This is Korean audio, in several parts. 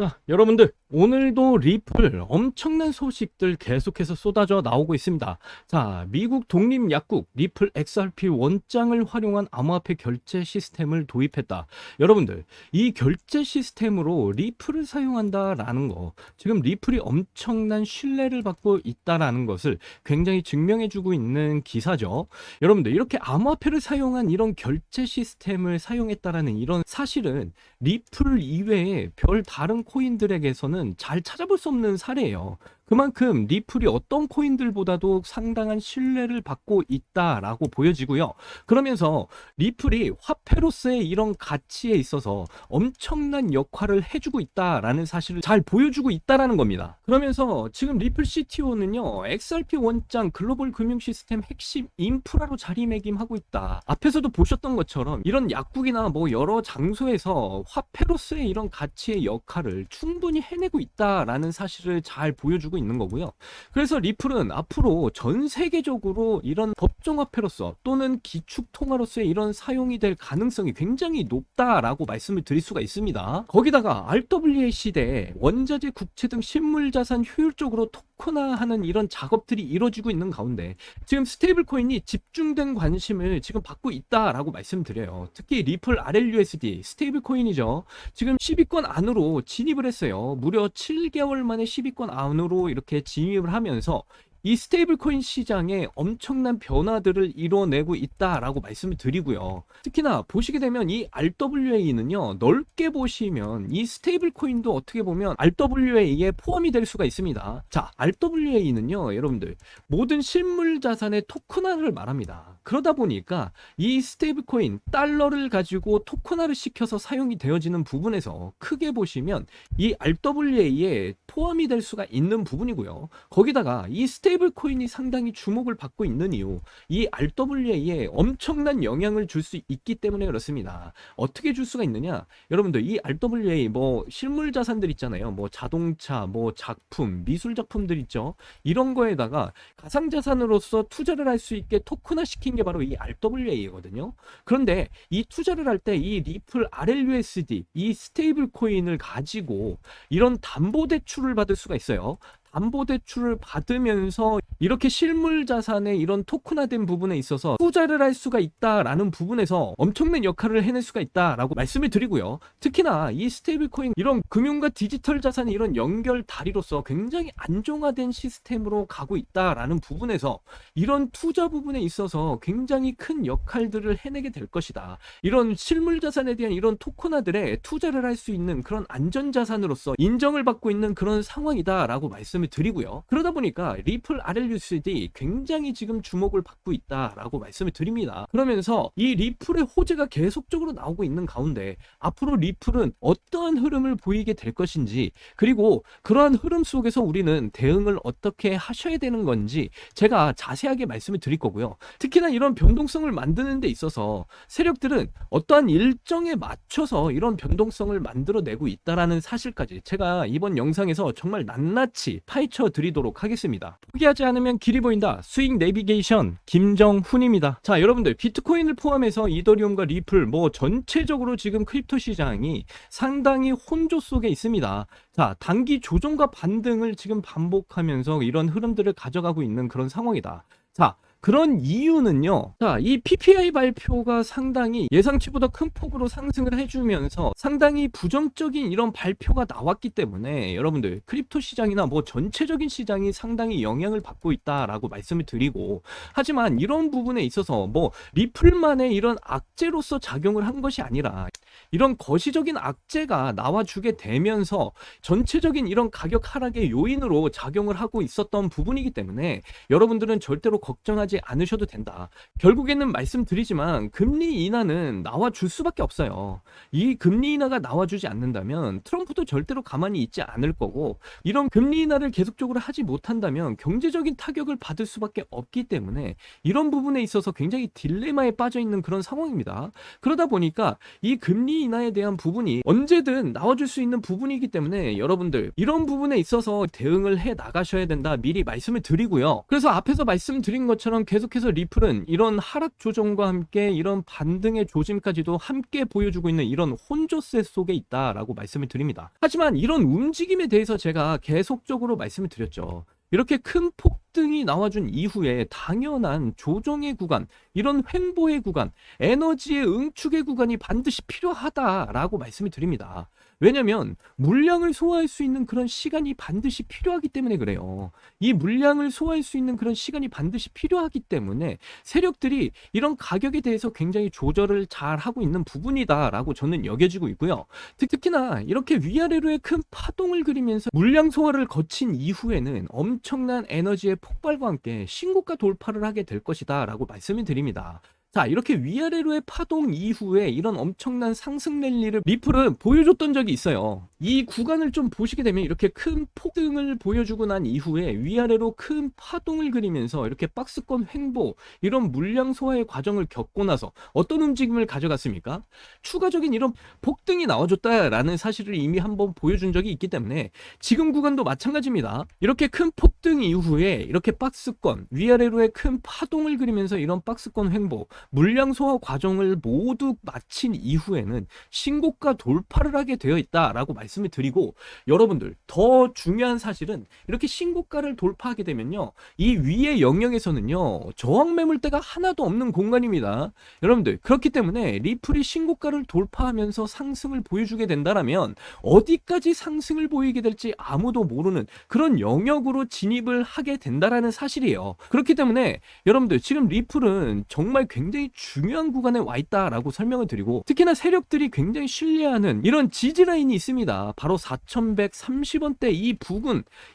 자, 여러분들, 오늘도 리플 엄청난 소식들 계속해서 쏟아져 나오고 있습니다. 자, 미국 독립약국 리플 XRP 원장을 활용한 암호화폐 결제 시스템을 도입했다. 여러분들, 이 결제 시스템으로 리플을 사용한다라는 거, 지금 리플이 엄청난 신뢰를 받고 있다라는 것을 굉장히 증명해주고 있는 기사죠. 여러분들, 이렇게 암호화폐를 사용한 이런 결제 시스템을 사용했다라는 이런 사실은 리플 이외에 별 다른 코인들에게서는 잘 찾아볼 수 없는 사례예요. 그만큼 리플이 어떤 코인들보다도 상당한 신뢰를 받고 있다라고 보여지고요. 그러면서 리플이 화폐로서의 이런 가치에 있어서 엄청난 역할을 해주고 있다라는 사실을 잘 보여주고 있다라는 겁니다. 그러면서 지금 리플 CTO는요, XRP 원장 글로벌 금융 시스템 핵심 인프라로 자리매김하고 있다. 앞에서도 보셨던 것처럼 이런 약국이나 뭐 여러 장소에서 화폐로서의 이런 가치의 역할을 충분히 해내고 있다라는 사실을 잘 보여주고 있는 거고요. 그래서 리플은 앞으로 전 세계적으로 이런 법정화폐로서 또는 기축통화로서의 이런 사용이 될 가능성이 굉장히 높다라고 말씀을 드릴 수가 있습니다. 거기다가 RWA 시대에 원자재, 국채 등 실물자산 효율적으로 토큰화하는 이런 작업들이 이루어지고 있는 가운데 지금 스테이블 코인이 집중된 관심을 지금 받고 있다라고 말씀드려요. 특히 리플 RLUSD 스테이블 코인이죠. 지금 10위권 안으로 진입을 했어요. 무려 7개월 만에 10위권 안으로 이렇게 진입을 하면서 이 스테이블 코인 시장에 엄청난 변화들을 이뤄내고 있다라고 말씀을 드리고요. 특히나 보시게 되면 이 RWA는요, 넓게 보시면 이 스테이블 코인도 어떻게 보면 RWA에 포함이 될 수가 있습니다. 자, RWA는요, 여러분들 모든 실물 자산의 토큰화를 말합니다. 그러다 보니까 이 스테이블 코인 달러를 가지고 토큰화를 시켜서 사용이 되어지는 부분에서 크게 보시면 이 RWA에 포함이 될 수가 있는 부분이고요. 거기다가 이 스테이블 코인이 상당히 주목을 받고 있는 이유, 이 RWA에 엄청난 영향을 줄 수 있기 때문에 그렇습니다. 어떻게 줄 수가 있느냐? 여러분들 이 RWA 뭐 실물 자산들 있잖아요. 뭐 자동차, 뭐 작품, 미술 작품들 있죠. 이런 거에다가 가상 자산으로서 투자를 할 수 있게 토큰화 시킨 게 바로 이 RWA거든요. 그런데 이 투자를 할 때 이 리플 RLUSD 이 스테이블 코인을 가지고 이런 담보 대출을 받을 수가 있어요. 담보대출을 받으면서 이렇게 실물 자산의 이런 토큰화된 부분에 있어서 투자를 할 수가 있다라는 부분에서 엄청난 역할을 해낼 수가 있다라고 말씀을 드리고요. 특히나 이 스테이블 코인 이런 금융과 디지털 자산의 이런 연결 다리로서 굉장히 안정화된 시스템으로 가고 있다라는 부분에서 이런 투자 부분에 있어서 굉장히 큰 역할들을 해내게 될 것이다. 이런 실물 자산에 대한 이런 토큰화들에 투자를 할 수 있는 그런 안전 자산으로서 인정을 받고 있는 그런 상황이다라고 말씀을 드리고요. 그러다 보니까 리플 RLUSD 굉장히 지금 주목을 받고 있다라고 말씀을 드립니다. 그러면서 이 리플의 호재가 계속적으로 나오고 있는 가운데 앞으로 리플은 어떠한 흐름을 보이게 될 것인지, 그리고 그러한 흐름 속에서 우리는 대응을 어떻게 하셔야 되는 건지 제가 자세하게 말씀을 드릴 거고요. 특히나 이런 변동성을 만드는 데 있어서 세력들은 어떠한 일정에 맞춰서 이런 변동성을 만들어내고 있다라는 사실까지 제가 이번 영상에서 정말 낱낱이 파헤쳐 드리도록 하겠습니다. 포기하지 않으면 길이 보인다. 수익 내비게이션 김정훈입니다. 자, 여러분들 비트코인을 포함해서 이더리움과 리플 뭐 전체적으로 지금 크립토 시장이 상당히 혼조 속에 있습니다. 자, 단기 조정과 반등을 지금 반복하면서 이런 흐름들을 가져가고 있는 그런 상황이다. 자, 그런 이유는요. 자, 이 PPI 발표가 상당히 예상치보다 큰 폭으로 상승을 해주면서 상당히 부정적인 이런 발표가 나왔기 때문에 여러분들 크립토 시장이나 뭐 전체적인 시장이 상당히 영향을 받고 있다라고 말씀을 드리고, 하지만 이런 부분에 있어서 뭐 리플만의 이런 악재로서 작용을 한 것이 아니라 이런 거시적인 악재가 나와주게 되면서 전체적인 이런 가격 하락의 요인으로 작용을 하고 있었던 부분이기 때문에 여러분들은 절대로 걱정하지 않으셔도 된다. 결국에는 말씀드리지만 금리 인하는 나와줄 수밖에 없어요. 이 금리 인하가 나와주지 않는다면 트럼프도 절대로 가만히 있지 않을 거고, 이런 금리 인하를 계속적으로 하지 못한다면 경제적인 타격을 받을 수밖에 없기 때문에 이런 부분에 있어서 굉장히 딜레마에 빠져 있는 그런 상황입니다. 그러다 보니까 이 금리 인하에 대한 부분이 언제든 나와줄 수 있는 부분이기 때문에 여러분들 이런 부분에 있어서 대응을 해 나가셔야 된다 미리 말씀을 드리고요. 그래서 앞에서 말씀드린 것처럼 것처럼 계속해서 리플은 이런 하락 조정과 함께 이런 반등의 조짐까지도 함께 보여주고 있는 이런 혼조세 속에 있다라고 말씀을 드립니다. 하지만 이런 움직임에 대해서 제가 계속적으로 말씀을 드렸죠. 이렇게 큰 폭등이 나와준 이후에 당연한 조정의 구간, 이런 횡보의 구간, 에너지의 응축의 구간이 반드시 필요하다라고 말씀을 드립니다. 왜냐면 물량을 소화할 수 있는 그런 시간이 반드시 필요하기 때문에 그래요. 이 물량을 소화할 수 있는 그런 시간이 반드시 필요하기 때문에 세력들이 이런 가격에 대해서 굉장히 조절을 잘 하고 있는 부분이다라고 저는 여겨지고 있고요. 특히나 이렇게 위아래로의 큰 파동을 그리면서 물량 소화를 거친 이후에는 엄청난 에너지의 폭발과 함께 신고가 돌파를 하게 될 것이다 라고 말씀을 드립니다. 자, 이렇게 위아래로의 파동 이후에 이런 엄청난 상승 랠리를 리플은 보여줬던 적이 있어요. 이 구간을 좀 보시게 되면 이렇게 큰 폭등을 보여주고 난 이후에 위아래로 큰 파동을 그리면서 이렇게 박스권 횡보, 이런 물량 소화의 과정을 겪고 나서 어떤 움직임을 가져갔습니까? 추가적인 이런 폭등이 나와줬다라는 사실을 이미 한번 보여준 적이 있기 때문에 지금 구간도 마찬가지입니다. 이렇게 큰 폭등 이후에 이렇게 박스권, 위아래로의 큰 파동을 그리면서 이런 박스권 횡보, 물량 소화 과정을 모두 마친 이후에는 신고가 돌파를 하게 되어 있다라고 말씀을 드리고, 여러분들 더 중요한 사실은 이렇게 신고가를 돌파하게 되면요, 이 위의 영역에서는요 저항 매물대가 하나도 없는 공간입니다. 여러분들, 그렇기 때문에 리플이 신고가를 돌파하면서 상승을 보여주게 된다라면 어디까지 상승을 보이게 될지 아무도 모르는 그런 영역으로 진입을 하게 된다라는 사실이에요. 그렇기 때문에 여러분들 지금 리플은 정말 굉장히 중요한 구간에 와 있다라고 설명을 드리고, 특히나 세력들이 굉장히 신뢰하는 이런 지지라인이 있습니다. 바로 4130원대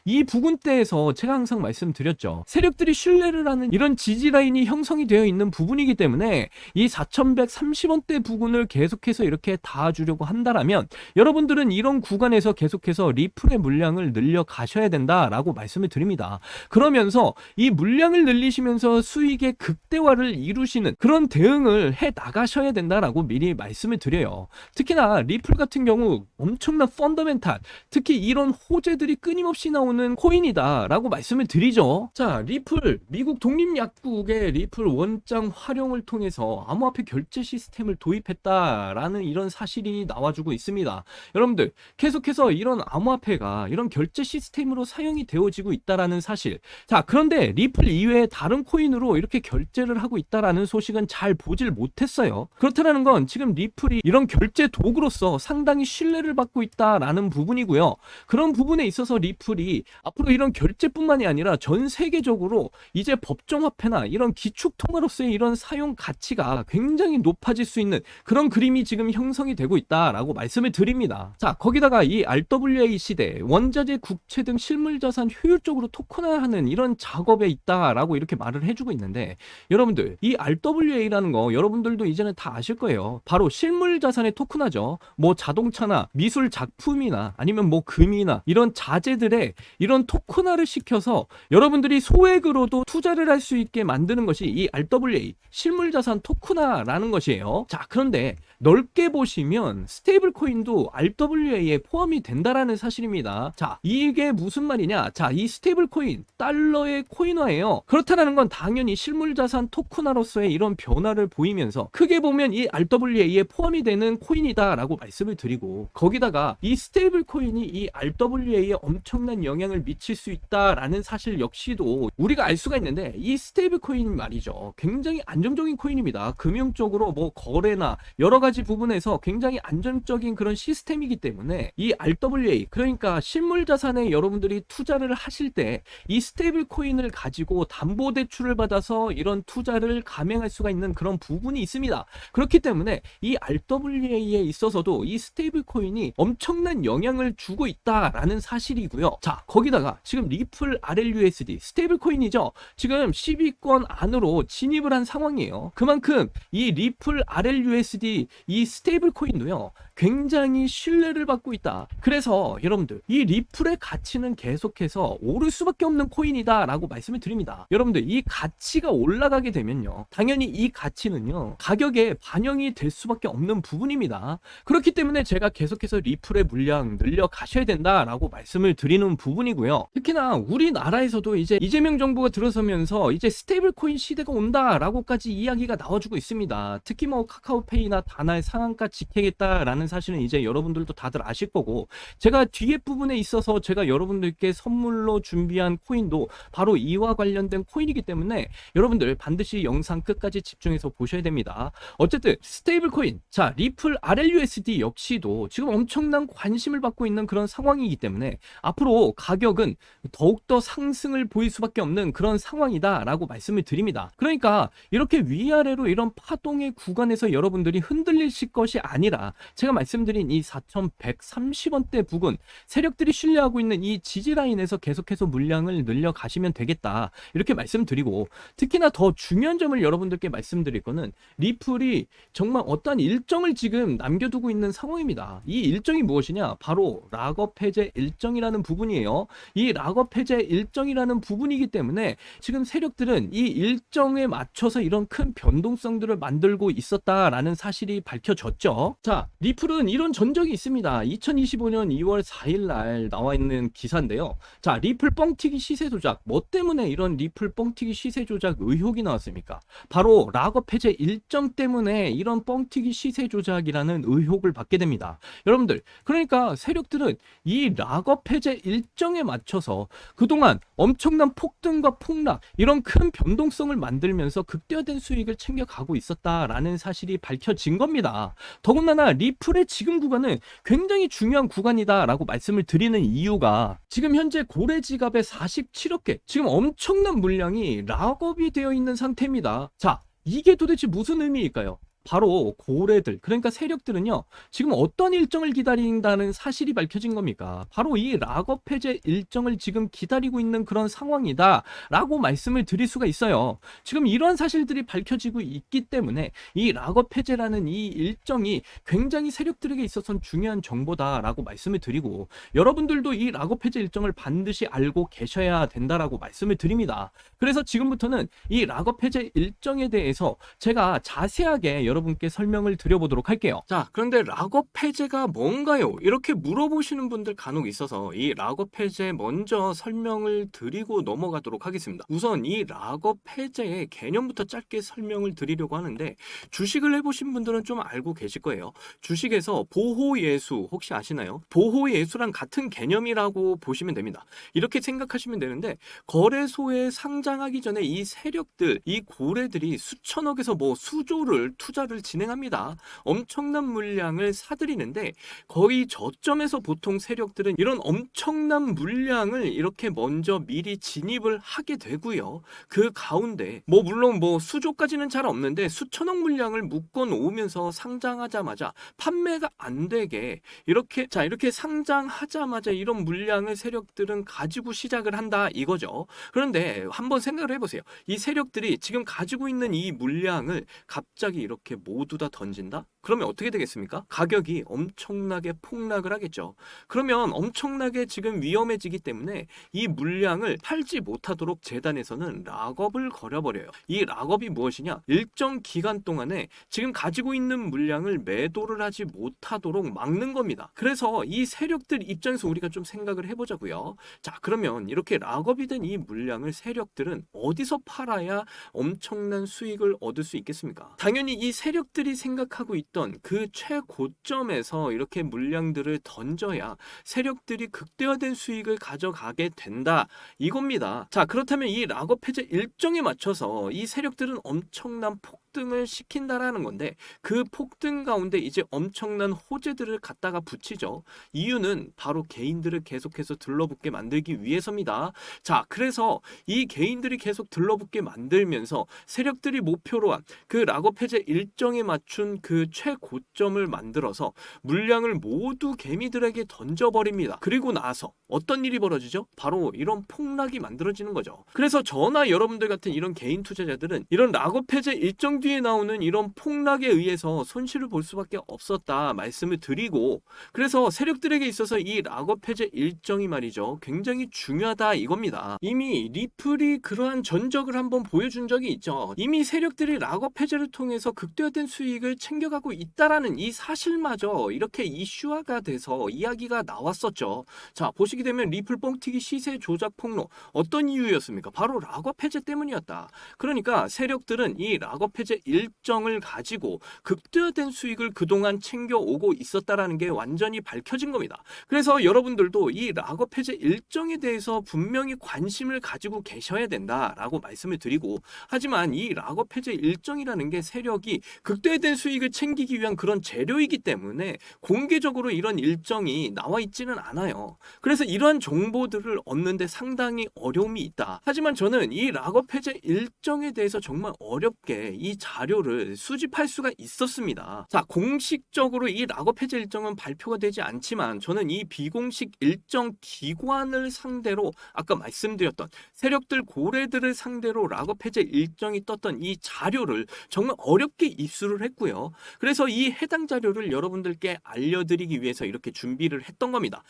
이 부근대에서 제가 항상 말씀드렸죠. 세력들이 신뢰를 하는 이런 지지라인이 형성이 되어 있는 부분이기 때문에 이 4130원대 부근을 계속해서 이렇게 닿아주려고 한다라면 여러분들은 이런 구간에서 계속해서 리플의 물량을 늘려 가셔야 된다라고 말씀을 드립니다. 그러면서 이 물량을 늘리시면서 수익의 극대화를 이루시는 그런 대응을 해 나가셔야 된다라고 미리 말씀을 드려요. 특히나 리플 같은 경우 엄청난 펀더멘탈, 특히 이런 호재들이 끊임없이 나오는 코인이다라고 말씀을 드리죠. 자, 리플, 미국 독립약국의 리플 원장 활용을 통해서 암호화폐 결제 시스템을 도입했다라는 이런 사실이 나와주고 있습니다. 여러분들, 계속해서 이런 암호화폐가 이런 결제 시스템으로 사용이 되어지고 있다라는 사실. 자, 그런데 리플 이외에 다른 코인으로 이렇게 결제를 하고 있다라는 소식은 잘 보질 못했어요. 그렇다는 건 지금 리플이 이런 결제 도구로서 상당히 신뢰를 받고 있다라는 부분이고요. 그런 부분에 있어서 리플이 앞으로 이런 결제뿐만이 아니라 전 세계적으로 이제 법정화폐나 이런 기축통화로서의 이런 사용 가치가 굉장히 높아질 수 있는 그런 그림이 지금 형성이 되고 있다라고 말씀을 드립니다. 자, 거기다가 이 RWA 시대, 원자재, 국채 등 실물자산 효율적으로 토큰화하는 이런 작업에 있다라고 이렇게 말을 해주고 있는데, 여러분들 이 RWA라는 거 여러분들도 이제는 다 아실 거예요. 바로 실물자산의 토큰화죠. 뭐 자동차나 미술 작품이나 아니면 뭐 금이나 이런 자재들의 이런 토큰화를 시켜서 여러분들이 소액으로도 투자를 할 수 있게 만드는 것이 이 RWA, 실물자산 토큰화라는 것이에요. 자, 그런데 넓게 보시면 스테이블 코인도 RWA에 포함이 된다라는 사실입니다. 자, 이게 무슨 말이냐? 자, 이 스테이블 코인, 달러의 코인화예요. 그렇다는 건 당연히 실물자산 토큰화로서의 이런 변화를 보이면서 크게 보면 이 RWA에 포함이 되는 코인이다라고 말씀을 드리고, 거기다가 이 스테이블 코인이 이 RWA에 엄청난 영향을 미칠 수 있다라는 사실 역시도 우리가 알 수가 있는데, 이 스테이블 코인 말이죠, 굉장히 안정적인 코인입니다. 금융적으로 뭐 거래나 여러 가지 부분에서 굉장히 안정적인 그런 시스템이기 때문에 이 RWA, 그러니까 실물자산에 여러분들이 투자를 하실 때 이 스테이블 코인을 가지고 담보대출을 받아서 이런 투자를 감행할 수가 있는 그런 부분이 있습니다. 그렇기 때문에 이 RWA에 있어서도 이 스테이블 코인이 엄청난 영향을 주고 있다라는 사실이고요. 자, 거기다가 지금 리플 RLUSD 스테이블 코인이죠. 지금 10위권 안으로 진입을 한 상황이에요. 그만큼 이 리플 RLUSD 이 스테이블 코인도요 굉장히 신뢰를 받고 있다. 그래서 여러분들 이 리플의 가치는 계속해서 오를 수밖에 없는 코인이다 라고 말씀을 드립니다. 여러분들 이 가치가 올라가게 되면요 당연히 이 가치는요, 가격에 반영이 될 수밖에 없는 부분입니다. 그렇기 때문에 제가 계속해서 리플의 물량 늘려 가셔야 된다라고 말씀을 드리는 부분이고요. 특히나 우리나라에서도 이제 이재명 정부가 들어서면서 이제 스테이블 코인 시대가 온다라고까지 이야기가 나와주고 있습니다. 특히 뭐 카카오페이나 다나의 상한가 지키겠다라는 사실은 이제 여러분들도 다들 아실 거고, 제가 뒤에 부분에 있어서 제가 여러분들께 선물로 준비한 코인도 바로 이와 관련된 코인이기 때문에 여러분들 반드시 영상 끝까지 집중해서 보셔야 됩니다. 어쨌든 스테이블 코인, 자 리플 RLUSD 역시도 지금 엄청난 관심을 받고 있는 그런 상황이기 때문에 앞으로 가격은 더욱더 상승을 보일 수밖에 없는 그런 상황이다 라고 말씀을 드립니다. 그러니까 이렇게 위아래로 이런 파동의 구간에서 여러분들이 흔들리실 것이 아니라 제가 말씀드린 이 4130원대 부근, 세력들이 신뢰하고 있는 이 지지라인에서 계속해서 물량을 늘려 가시면 되겠다 이렇게 말씀드리고, 특히나 더 중요한 점을 여러분들께 말씀드릴 거는 리플이 정말 어떠한 일정을 지금 남겨두고 있는 상황입니다. 이 일정이 무엇이냐? 바로 락업 해제 일정이라는 부분이에요. 이 락업 해제 일정이라는 부분이기 때문에 지금 세력들은 이 일정에 맞춰서 이런 큰 변동성들을 만들고 있었다라는 사실이 밝혀졌죠. 자, 리플은 이런 전적이 있습니다. 2025년 2월 4일 날 나와 있는 기사인데요. 자, 리플 뻥튀기 시세 조작. 뭐 때문에 이런 리플 뻥튀기 시세 조작 의혹이 나왔습니까? 바로 락업 해제 일정 때문에 이런 뻥튀기 시세 조작이라는 의혹을 받게 됩니다. 여러분들, 그러니까 세력들은 이 락업 해제 일정에 맞춰서 그동안 엄청난 폭등과 폭락, 이런 큰 변동성을 만들면서 극대화된 수익을 챙겨가고 있었다라는 사실이 밝혀진 겁니다. 더군다나 리플의 지금 구간은 굉장히 중요한 구간이다라고 말씀을 드리는 이유가, 지금 현재 고래 지갑에 47억 개, 지금 엄청난 물량이 락업이 되어 있는 상태입니다. 자, 이게 도대체 무슨 의미일까요? 바로 고래들, 그러니까 세력들은요, 지금 어떤 일정을 기다린다는 사실이 밝혀진 겁니까? 바로 이 락업 해제 일정을 지금 기다리고 있는 그런 상황이다 라고 말씀을 드릴 수가 있어요. 지금 이러한 사실들이 밝혀지고 있기 때문에 이 락업 해제라는 이 일정이 굉장히 세력들에게 있어서는 중요한 정보다 라고 말씀을 드리고, 여러분들도 이 락업 해제 일정을 반드시 알고 계셔야 된다라고 말씀을 드립니다. 그래서 지금부터는 이 락업 해제 일정에 대해서 제가 자세하게 여러분께 설명을 드려보도록 할게요. 자, 그런데 락업 해제가 뭔가요? 이렇게 물어보시는 분들 간혹 있어서 이 락업 해제 먼저 설명을 드리고 넘어가도록 하겠습니다. 우선 이 락업 해제의 개념부터 짧게 설명을 드리려고 하는데, 주식을 해보신 분들은 좀 알고 계실 거예요. 주식에서 보호예수 혹시 아시나요? 보호예수랑 같은 개념이라고 보시면 됩니다. 이렇게 생각하시면 되는데, 거래소에 상장하기 전에 이 세력들, 이 고래들이 수천억에서 뭐 수조를 투자를 진행합니다. 엄청난 물량을 사들이는데, 거의 저점에서 보통 세력들은 이런 엄청난 물량을 이렇게 먼저 미리 진입을 하게 되고요. 그 가운데 뭐 물론 뭐 수조까지는 잘 없는데 수천억 물량을 묶어 놓으면서 상장하자마자 판매가 안 되게 이렇게 상장하자마자 이런 물량을 세력들은 가지고 시작을 한다 이거죠. 그런데 한번 생각을 해보세요. 이 세력들이 지금 가지고 있는 이 물량을 갑자기 이렇게 모두 다 던진다? 그러면 어떻게 되겠습니까? 가격이 엄청나게 폭락을 하겠죠. 그러면 엄청나게 지금 위험해지기 때문에 이 물량을 팔지 못하도록 재단에서는 락업을 걸어버려요. 이 락업이 무엇이냐? 일정 기간 동안에 지금 가지고 있는 물량을 매도를 하지 못하도록 막는 겁니다. 그래서 이 세력들 입장에서 우리가 좀 생각을 해보자고요. 자, 그러면 이렇게 락업이 된 이 물량을 세력들은 어디서 팔아야 엄청난 수익을 얻을 수 있겠습니까? 당연히 이 세력들이 생각하고 있던 그 최고점에서 이렇게 물량들을 던져야 세력들이 극대화된 수익을 가져가게 된다 이겁니다. 자, 그렇다면 이 락업 해제 일정에 맞춰서 이 세력들은 엄청난 폭등을 시킨다라는 건데, 그 폭등 가운데 이제 엄청난 호재들을 갖다가 붙이죠. 이유는 바로 개인들을 계속해서 들러붙게 만들기 위해서입니다. 자, 그래서 이 개인들이 계속 들러붙게 만들면서 세력들이 목표로 한 그 락업 해제 일정에 맞춘 그 최고점을 만들어서 물량을 모두 개미들에게 던져버립니다. 그리고 나서 어떤 일이 벌어지죠? 바로 이런 폭락이 만들어지는 거죠. 그래서 저나 여러분들 같은 이런 개인 투자자들은 이런 락업 해제 일정 뒤에 나오는 이런 폭락에 의해서 손실을 볼 수밖에 없었다 말씀을 드리고, 그래서 세력들에게 있어서 이 락업 해제 일정이 말이죠, 굉장히 중요하다 이겁니다. 이미 리플이 그러한 전적을 한번 보여준 적이 있죠. 이미 세력들이 락업 해제를 통해서 극대화된 수익을 챙겨가고 있다라는 이 사실마저 이렇게 이슈화가 돼서 이야기가 나왔었죠. 자, 보시게 되면 리플 뻥튀기 시세 조작 폭로, 어떤 이유였습니까? 바로 락업 해제 때문이었다. 그러니까 세력들은 이 락업 해제 일정을 가지고 극대화된 수익을 그동안 챙겨오고 있었다라는 게 완전히 밝혀진 겁니다. 그래서 여러분들도 이 락업 해제 일정에 대해서 분명히 관심을 가지고 계셔야 된다라고 말씀을 드리고, 하지만 이 락업 해제 일정이라는 게 세력이 극대화된 수익을 챙기기 위한 그런 재료이기 때문에 공개적으로 이런 일정이 나와 있지는 않아요. 그래서 이러한 정보들을 얻는데 상당히 어려움이 있다. 하지만 저는 이 락업 해제 일정에 대해서 정말 어렵게 이 자료를 수집할 수가 있었습니다. 자, 공식적으로 이 락업 해제 일정은 발표가 되지 않지만 저는 이 비공식 일정 기관을 상대로 아까 말씀드렸던 세력들 고래들을 상대로 락업 해제 일정이 떴던 이 자료를 정말 어렵게 입수를 했고요. 그래서 이 해당 자료를 여러분들께 알려드리기 위해서 이렇게 준비를 했던 겁니다.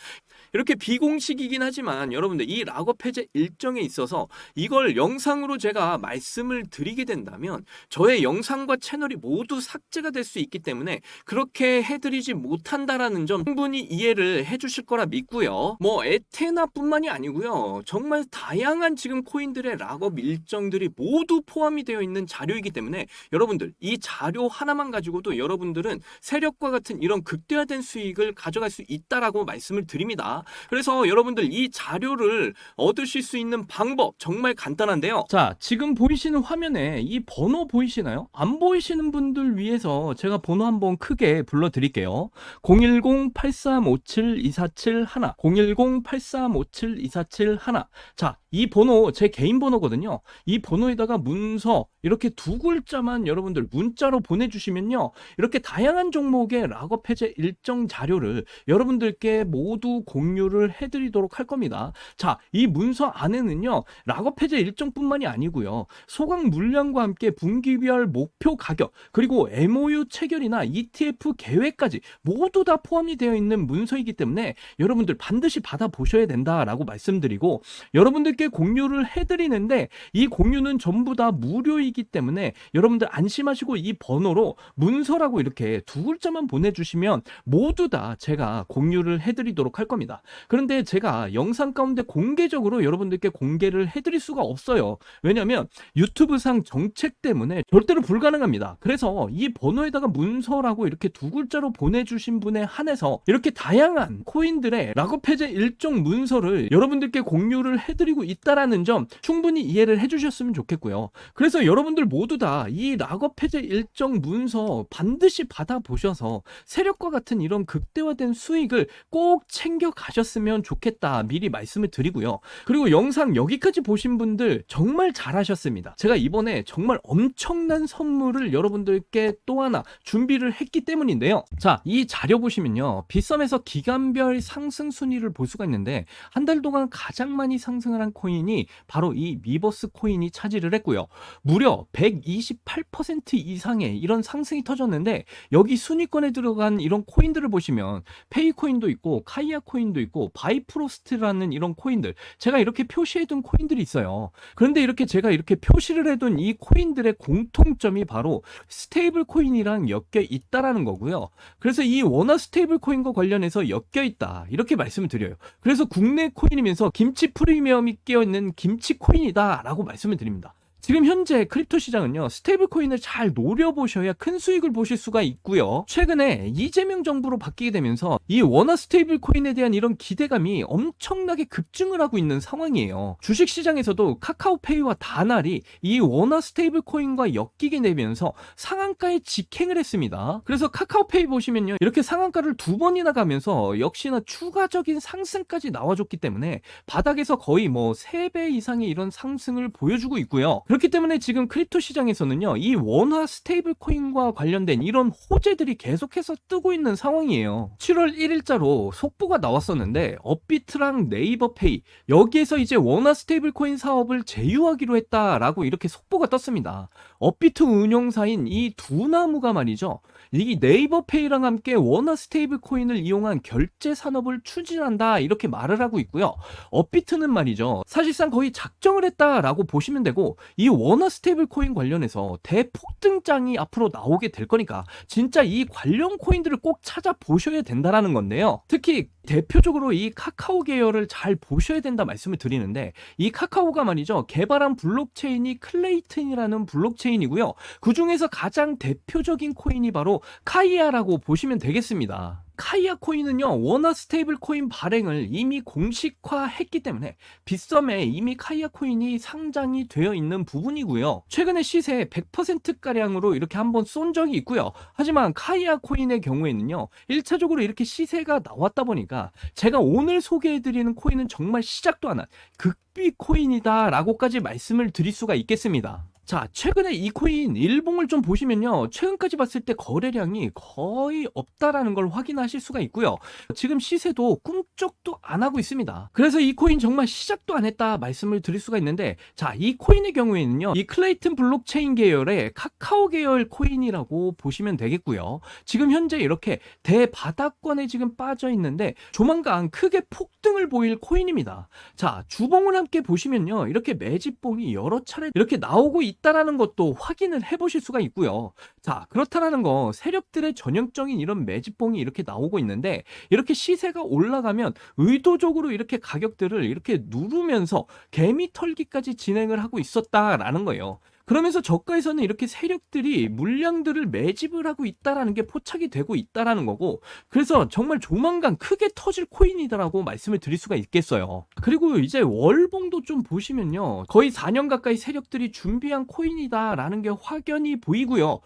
이렇게 비공식이긴 하지만 여러분들 이 락업 해제 일정에 있어서 이걸 영상으로 제가 말씀을 드리게 된다면 저의 영상과 채널이 모두 삭제가 될 수 있기 때문에 그렇게 해드리지 못한다라는 점 충분히 이해를 해주실 거라 믿고요. 뭐 에테나뿐만이 아니고요, 정말 다양한 지금 코인들의 락업 일정들이 모두 포함이 되어 있는 자료이기 때문에 여러분들 이 자료 하나만 가지고도 여러분들은 세력과 같은 이런 극대화된 수익을 가져갈 수 있다라고 말씀을 드립니다. 그래서 여러분들 이 자료를 얻으실 수 있는 방법 정말 간단한데요. 자, 지금 보이시는 화면에 이 번호 보이시나요? 안 보이시는 분들 위해서 제가 번호 한번 크게 불러드릴게요. 010-8357-2471 010-8357-2471. 자, 이 번호 제 개인 번호거든요. 이 번호에다가 문서 이렇게 두 글자만 여러분들 문자로 보내주시면요, 이렇게 다양한 종목의 락업 해제 일정 자료를 여러분들께 모두 공유를 해드리도록 할 겁니다. 자, 이 문서 안에는요, 락업 해제 일정뿐만이 아니고요, 소강 물량과 함께 분기별 목표 가격, 그리고 MOU 체결이나 ETF 계획까지 모두 다 포함이 되어 있는 문서이기 때문에 여러분들 반드시 받아보셔야 된다라고 말씀드리고, 여러분들께 공유를 해드리는데 이 공유는 전부 다 무료이기 때문에 여러분들 안심하시고 이 번호로 문서라고 이렇게 두 글자만 보내주시면 모두 다 제가 공유를 해드리도록 할 겁니다. 그런데 제가 영상 가운데 공개적으로 여러분들께 공개를 해드릴 수가 없어요. 왜냐하면 유튜브상 정책 때문에 절대로 불가능합니다. 그래서 이 번호에다가 문서라고 이렇게 두 글자로 보내주신 분에 한해서 이렇게 다양한 코인들의 락업 해제 일정 문서를 여러분들께 공유를 해드리고 있다라는 점 충분히 이해를 해주셨으면 좋겠고요. 그래서 여러분들 모두 다 이 락업 해제 일정 문서 반드시 받아보셔서 세력과 같은 이런 극대화된 수익을 꼭 챙겨 가셨으면 좋겠다 미리 말씀을 드리고요. 그리고 영상 여기까지 보신 분들 정말 잘하셨습니다. 제가 이번에 정말 엄청난 선물을 여러분들께 또 하나 준비를 했기 때문인데요. 자, 이 자료 보시면요, 빗썸에서 기간별 상승 순위를 볼 수가 있는데 한 달 동안 가장 많이 상승을 한 코인이 바로 이 미버스 코인이 차지를 했고요. 무려 128% 이상의 이런 상승이 터졌는데 여기 순위권에 들어간 이런 코인들을 보시면 페이코인도 있고 카이아 코인도 있고 바이프로스트라는 이런 코인들, 제가 이렇게 표시해둔 코인들이 있어요. 그런데 이렇게 제가 이렇게 표시를 해둔 이 코인들의 공통점이 바로 스테이블 코인이랑 엮여 있다라는 거고요. 그래서 이 원화 스테이블 코인과 관련해서 엮여 있다 이렇게 말씀을 드려요. 그래서 국내 코인이면서 김치 프리미엄이 끼어있는 김치 코인이다 라고 말씀을 드립니다. 지금 현재 크립토 시장은요, 스테이블 코인을 잘 노려보셔야 큰 수익을 보실 수가 있고요. 최근에 이재명 정부로 바뀌게 되면서 이 원화 스테이블 코인에 대한 이런 기대감이 엄청나게 급증을 하고 있는 상황이에요. 주식 시장에서도 카카오페이와 다날이 이 원화 스테이블 코인과 엮이게 되면서 상한가에 직행을 했습니다. 그래서 카카오페이 보시면요, 이렇게 상한가를 두 번이나 가면서 역시나 추가적인 상승까지 나와줬기 때문에 바닥에서 거의 뭐 3배 이상의 이런 상승을 보여주고 있고요. 그렇기 때문에 지금 크립토 시장에서는요, 이 원화 스테이블 코인과 관련된 이런 호재들이 계속해서 뜨고 있는 상황이에요. 7월 1일자로 속보가 나왔었는데 업비트랑 네이버페이 여기에서 이제 원화 스테이블 코인 사업을 제휴하기로 했다라고 이렇게 속보가 떴습니다. 업비트 운용사인 이 두 나무가 말이죠. 이 네이버페이랑 함께 원화 스테이블 코인을 이용한 결제 산업을 추진한다 이렇게 말을 하고 있고요. 업비트는 말이죠. 사실상 거의 작정을 했다라고 보시면 되고 이 원화 스테이블 코인 관련해서 대폭등장이 앞으로 나오게 될 거니까 진짜 이 관련 코인들을 꼭 찾아보셔야 된다라는 건데요. 특히 대표적으로 이 카카오 계열을 잘 보셔야 된다 말씀을 드리는데 이 카카오가 말이죠. 개발한 블록체인이 클레이튼이라는 블록체인이고요. 그 중에서 가장 대표적인 코인이 바로 카이아라고 보시면 되겠습니다. 카이아 코인은요, 원화 스테이블 코인 발행을 이미 공식화했기 때문에 빗썸에 이미 카이아 코인이 상장이 되어 있는 부분이고요. 최근에 시세 100%가량으로 이렇게 한번 쏜 적이 있고요. 하지만 카이아 코인의 경우에는요, 1차적으로 이렇게 시세가 나왔다 보니까 제가 오늘 소개해드리는 코인은 정말 시작도 안 한 극비 코인이다 라고까지 말씀을 드릴 수가 있겠습니다. 자, 최근에 이 코인 일봉을 좀 보시면요. 최근까지 봤을 때 거래량이 거의 없다라는 걸 확인하실 수가 있고요. 지금 시세도 꿈쩍도 안 하고 있습니다. 그래서 이 코인 정말 시작도 안 했다 말씀을 드릴 수가 있는데, 자, 이 코인의 경우에는요. 이 클레이튼 블록체인 계열의 카카오 계열 코인이라고 보시면 되겠고요. 지금 현재 이렇게 대바닥권에 지금 빠져 있는데 조만간 크게 폭등을 보일 코인입니다. 자, 주봉을 함께 보시면요. 이렇게 매집봉이 여러 차례 이렇게 나오고 있다라는 것도 확인을 해보실 수가 있고요. 자, 그렇다라는 거 세력들의 전형적인 이런 매집봉이 이렇게 나오고 있는데 이렇게 시세가 올라가면 의도적으로 이렇게 가격들을 이렇게 누르면서 개미 털기까지 진행을 하고 있었다라는 거예요. 그러면서 저가에서는 이렇게 세력들이 물량들을 매집을 하고 있다라는 게 포착이 되고 있다라는 거고, 그래서 정말 조만간 크게 터질 코인이다라고 말씀을 드릴 수가 있겠어요. 그리고 이제 월봉도 좀 보시면요, 거의 4년 가까이 세력들이 준비한 코인이다라는 게 확연히 보이고요.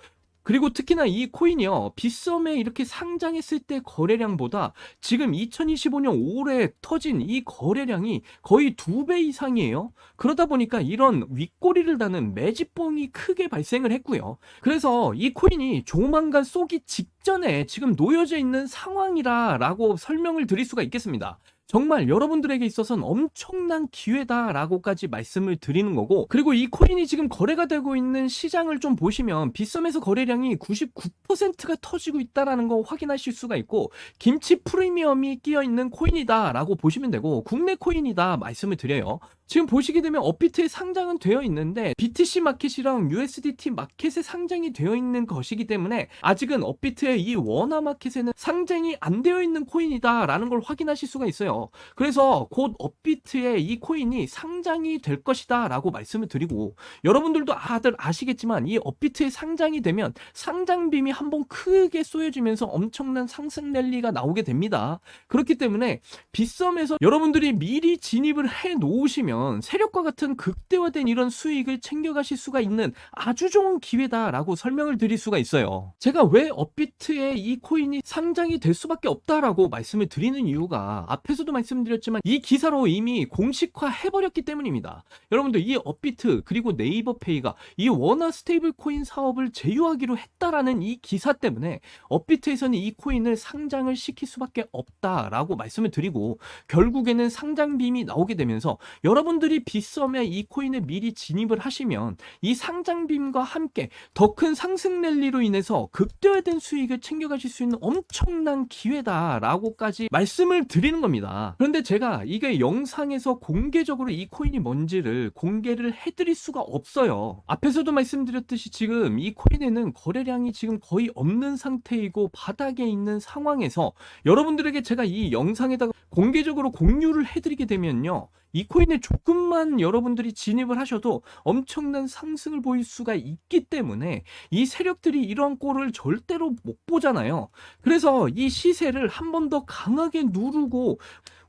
그리고 특히나 이 코인이요, 빗썸에 이렇게 상장했을 때 거래량보다 지금 2025년 5월에 터진 이 거래량이 거의 2배 이상이에요. 그러다 보니까 이런 윗꼬리를 다는 매집봉이 크게 발생을 했고요. 그래서 이 코인이 조만간 쏘기 직전에 지금 놓여져 있는 상황이라고 설명을 드릴 수가 있겠습니다. 정말 여러분들에게 있어서는 엄청난 기회다라고까지 말씀을 드리는 거고, 그리고 이 코인이 지금 거래가 되고 있는 시장을 좀 보시면 빗썸에서 거래량이 99%가 터지고 있다라는 거 확인하실 수가 있고, 김치 프리미엄이 끼어 있는 코인이다라고 보시면 되고, 국내 코인이다 말씀을 드려요. 지금 보시게 되면 업비트에 상장은 되어 있는데 BTC 마켓이랑 USDT 마켓에 상장이 되어 있는 것이기 때문에 아직은 업비트의 이 원화 마켓에는 상장이 안 되어 있는 코인이다라는 걸 확인하실 수가 있어요. 그래서 곧 업비트의 이 코인이 상장이 될 것이다 라고 말씀을 드리고, 여러분들도 다들 아시겠지만 이 업비트에 상장이 되면 상장빔이 한번 크게 쏘여지면서 엄청난 상승 랠리가 나오게 됩니다. 그렇기 때문에 빗썸에서 여러분들이 미리 진입을 해 놓으시면 세력과 같은 극대화된 이런 수익을 챙겨가실 수가 있는 아주 좋은 기회다라고 설명을 드릴 수가 있어요. 제가 왜 업비트에 이 코인이 상장이 될 수밖에 없다라고 말씀을 드리는 이유가 앞에서도 말씀드렸지만 이 기사로 이미 공식화 해버렸기 때문입니다. 여러분들 이 업비트 그리고 네이버페이가 이 원화 스테이블 코인 사업을 제휴하기로 했다라는 이 기사 때문에 업비트에서는 이 코인을 상장을 시킬 수밖에 없다라고 말씀을 드리고, 결국에는 상장빔이 나오게 되면서 여러분들이 빗썸에 이 코인에 미리 진입을 하시면 이 상장빔과 함께 더 큰 상승 랠리로 인해서 극대화된 수익을 챙겨가실 수 있는 엄청난 기회다라고까지 말씀을 드리는 겁니다. 그런데 제가 이게 영상에서 공개적으로 이 코인이 뭔지를 공개를 해드릴 수가 없어요. 앞에서도 말씀드렸듯이 지금 이 코인에는 거래량이 지금 거의 없는 상태이고 바닥에 있는 상황에서 여러분들에게 제가 이 영상에다가 공개적으로 공유를 해드리게 되면요, 이 코인에 조금만 여러분들이 진입을 하셔도 엄청난 상승을 보일 수가 있기 때문에 이 세력들이 이러한 꼴을 절대로 못 보잖아요. 그래서 이 시세를 한 번 더 강하게 누르고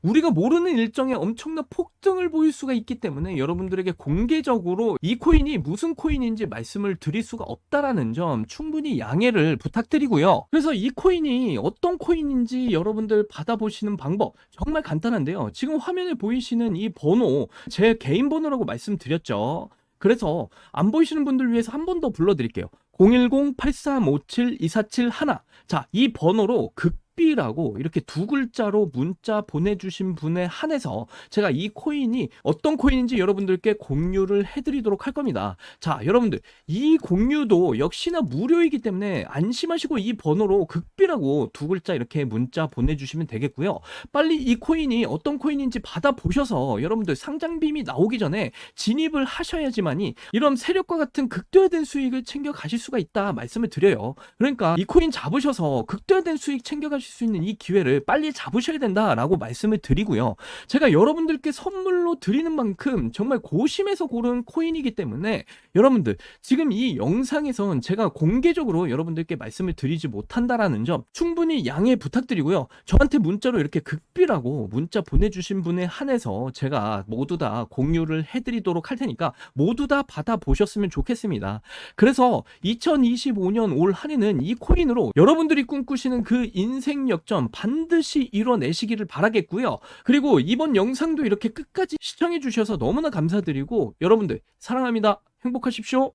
우리가 모르는 일정에 엄청난 폭등을 보일 수가 있기 때문에 여러분들에게 공개적으로 이 코인이 무슨 코인인지 말씀을 드릴 수가 없다라는 점 충분히 양해를 부탁드리고요. 그래서 이 코인이 어떤 코인인지 여러분들 받아보시는 방법 정말 간단한데요. 지금 화면에 보이시는 이 번호, 제 개인 번호라고 말씀드렸죠. 그래서 안 보이시는 분들 위해서 한 번 더 불러드릴게요. 010-8357-2471. 자, 이 번호로 극비라고 이렇게 두 글자로 문자 보내주신 분에 한해서 제가 이 코인이 어떤 코인인지 여러분들께 공유를 해드리도록 할 겁니다. 자, 여러분들 이 공유도 역시나 무료이기 때문에 안심하시고 이 번호로 극비라고 두 글자 이렇게 문자 보내주시면 되겠고요. 빨리 이 코인이 어떤 코인인지 받아보셔서 여러분들 상장빔이 나오기 전에 진입을 하셔야지만이 이런 세력과 같은 극대화된 수익을 챙겨 가실 수가 있다 말씀을 드려요. 그러니까 이 코인 잡으셔서 극대화된 수익 챙겨 가실 수 있는 이 기회를 빨리 잡으셔야 된다라고 말씀을 드리고요. 제가 여러분들께 선물로 드리는 만큼 정말 고심해서 고른 코인이기 때문에 여러분들 지금 이 영상에선 제가 공개적으로 여러분들께 말씀을 드리지 못한다라는 점 충분히 양해 부탁드리고요. 저한테 문자로 이렇게 극비라고 문자 보내주신 분에 한해서 제가 모두 다 공유를 해드리도록 할 테니까 모두 다 받아보셨으면 좋겠습니다. 그래서 2025년 올 한해는 이 코인으로 여러분들이 꿈꾸시는 그 인생 역전 반드시 이뤄내시기를 바라겠고요. 그리고 이번 영상도 이렇게 끝까지 시청해 주셔서 너무나 감사드리고 여러분들 사랑합니다. 행복하십시오.